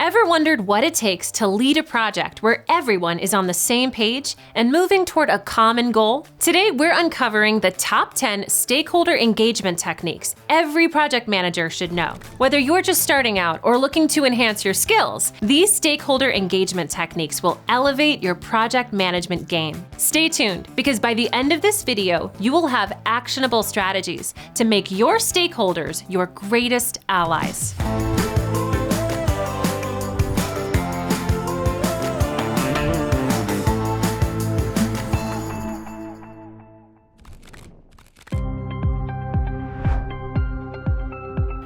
Ever wondered what it takes to lead a project where everyone is on the same page and moving toward a common goal? Today, we're uncovering the top 10 stakeholder engagement techniques every project manager should know. Whether you're just starting out or looking to enhance your skills, these stakeholder engagement techniques will elevate your project management game. Stay tuned, because by the end of this video, you will have actionable strategies to make your stakeholders your greatest allies.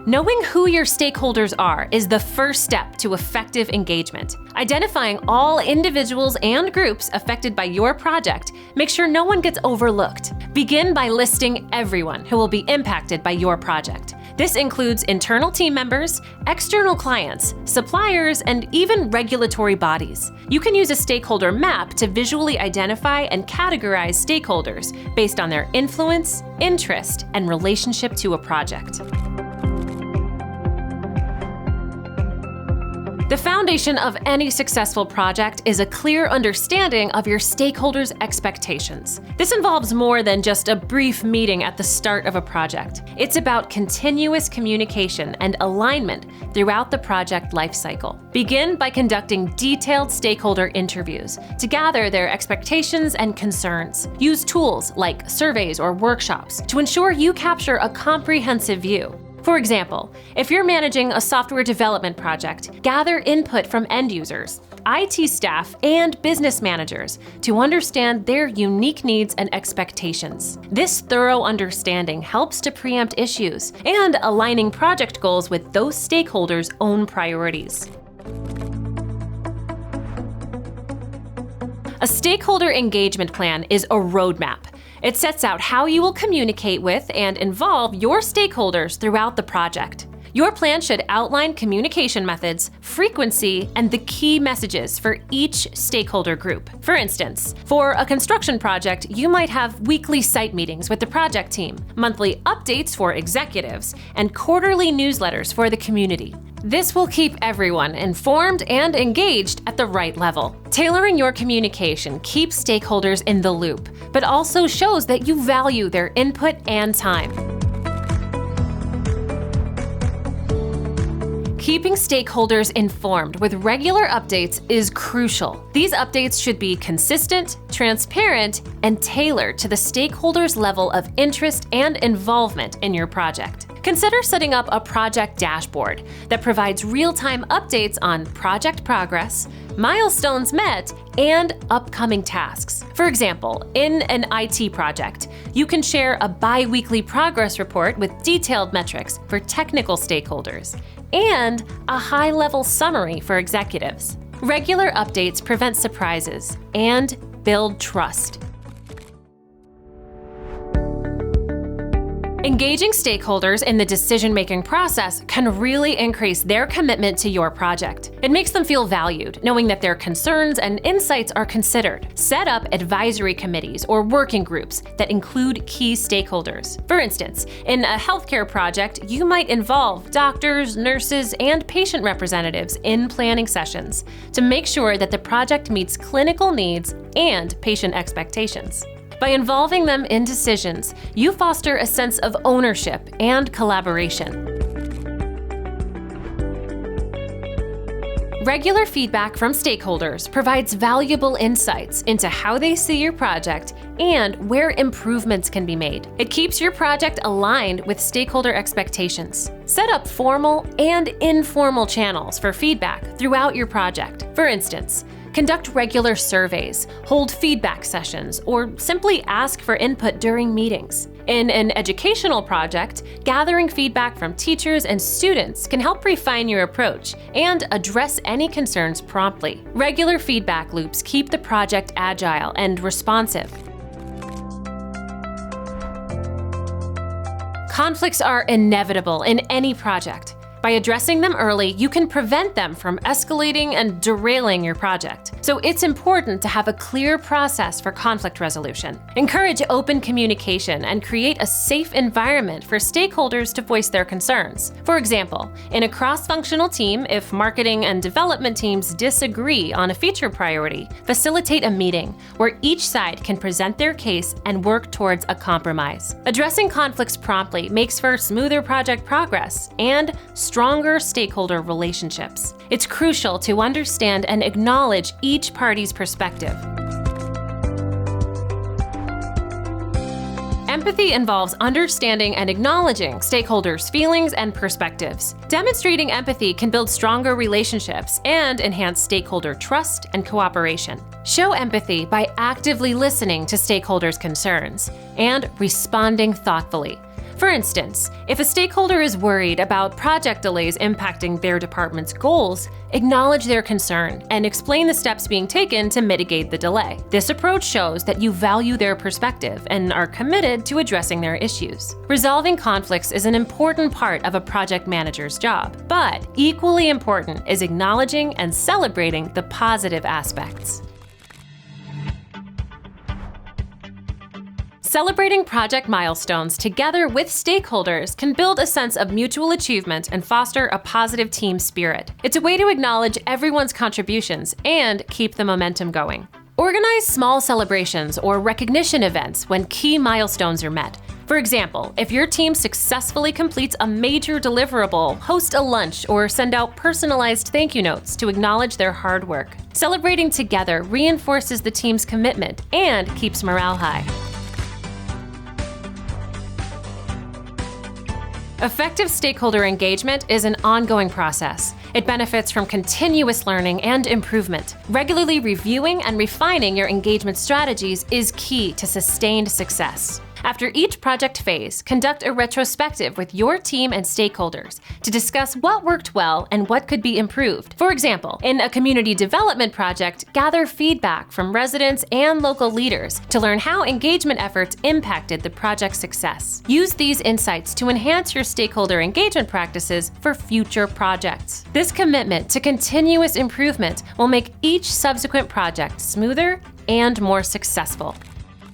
Knowing who your stakeholders are is the first step to effective engagement. Identifying all individuals and groups affected by your project makes sure no one gets overlooked. Begin by listing everyone who will be impacted by your project. This includes internal team members, external clients, suppliers, and even regulatory bodies. You can use a stakeholder map to visually identify and categorize stakeholders based on their influence, interest, and relationship to a project. The foundation of any successful project is a clear understanding of your stakeholders' expectations. This involves more than just a brief meeting at the start of a project. It's about continuous communication and alignment throughout the project lifecycle. Begin by conducting detailed stakeholder interviews to gather their expectations and concerns. Use tools like surveys or workshops to ensure you capture a comprehensive view. For example, if you're managing a software development project, gather input from end users, IT staff, and business managers to understand their unique needs and expectations. This thorough understanding helps to preempt issues and aligning project goals with those stakeholders' own priorities. A stakeholder engagement plan is a roadmap. It sets out how you will communicate with and involve your stakeholders throughout the project. Your plan should outline communication methods, frequency, and the key messages for each stakeholder group. For instance, for a construction project, you might have weekly site meetings with the project team, monthly updates for executives, and quarterly newsletters for the community. This will keep everyone informed and engaged at the right level. Tailoring your communication keeps stakeholders in the loop, but also shows that you value their input and time. Keeping stakeholders informed with regular updates is crucial. These updates should be consistent, transparent, and tailored to the stakeholders' level of interest and involvement in your project. Consider setting up a project dashboard that provides real-time updates on project progress, milestones met, and upcoming tasks. For example, in an IT project, you can share a bi-weekly progress report with detailed metrics for technical stakeholders and a high-level summary for executives. Regular updates prevent surprises and build trust. Engaging stakeholders in the decision-making process can really increase their commitment to your project. It makes them feel valued, knowing that their concerns and insights are considered. Set up advisory committees or working groups that include key stakeholders. For instance, in a healthcare project, you might involve doctors, nurses, and patient representatives in planning sessions to make sure that the project meets clinical needs and patient expectations. By involving them in decisions, you foster a sense of ownership and collaboration. Regular feedback from stakeholders provides valuable insights into how they see your project and where improvements can be made. It keeps your project aligned with stakeholder expectations. Set up formal and informal channels for feedback throughout your project. For instance, conduct regular surveys, hold feedback sessions, or simply ask for input during meetings. In an educational project, gathering feedback from teachers and students can help refine your approach and address any concerns promptly. Regular feedback loops keep the project agile and responsive. Conflicts are inevitable in any project. By addressing them early, you can prevent them from escalating and derailing your project. So it's important to have a clear process for conflict resolution. Encourage open communication and create a safe environment for stakeholders to voice their concerns. For example, in a cross-functional team, if marketing and development teams disagree on a feature priority, facilitate a meeting where each side can present their case and work towards a compromise. Addressing conflicts promptly makes for smoother project progress and stronger stakeholder relationships. It's crucial to understand and acknowledge each party's perspective. Empathy involves understanding and acknowledging stakeholders' feelings and perspectives. Demonstrating empathy can build stronger relationships and enhance stakeholder trust and cooperation. Show empathy by actively listening to stakeholders' concerns and responding thoughtfully. For instance, if a stakeholder is worried about project delays impacting their department's goals, acknowledge their concern and explain the steps being taken to mitigate the delay. This approach shows that you value their perspective and are committed to addressing their issues. Resolving conflicts is an important part of a project manager's job, but equally important is acknowledging and celebrating the positive aspects. Celebrating project milestones together with stakeholders can build a sense of mutual achievement and foster a positive team spirit. It's a way to acknowledge everyone's contributions and keep the momentum going. Organize small celebrations or recognition events when key milestones are met. For example, if your team successfully completes a major deliverable, host a lunch or send out personalized thank you notes to acknowledge their hard work. Celebrating together reinforces the team's commitment and keeps morale high. Effective stakeholder engagement is an ongoing process. It benefits from continuous learning and improvement. Regularly reviewing and refining your engagement strategies is key to sustained success. After each project phase, conduct a retrospective with your team and stakeholders to discuss what worked well and what could be improved. For example, in a community development project, gather feedback from residents and local leaders to learn how engagement efforts impacted the project's success. Use these insights to enhance your stakeholder engagement practices for future projects. This commitment to continuous improvement will make each subsequent project smoother and more successful.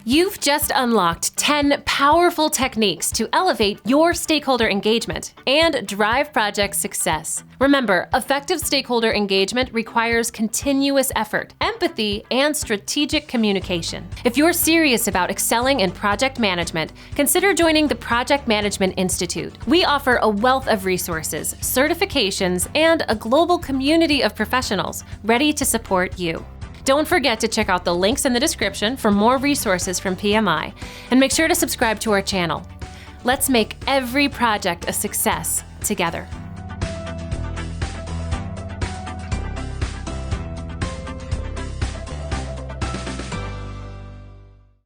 You've just unlocked 10 powerful techniques to elevate your stakeholder engagement and drive project success. Remember, effective stakeholder engagement requires continuous effort, empathy, and strategic communication. If you're serious about excelling in project management, consider joining the Project Management Institute. We offer a wealth of resources, certifications, and a global community of professionals ready to support you. Don't forget to check out the links in the description for more resources from PMI, and make sure to subscribe to our channel. Let's make every project a success together.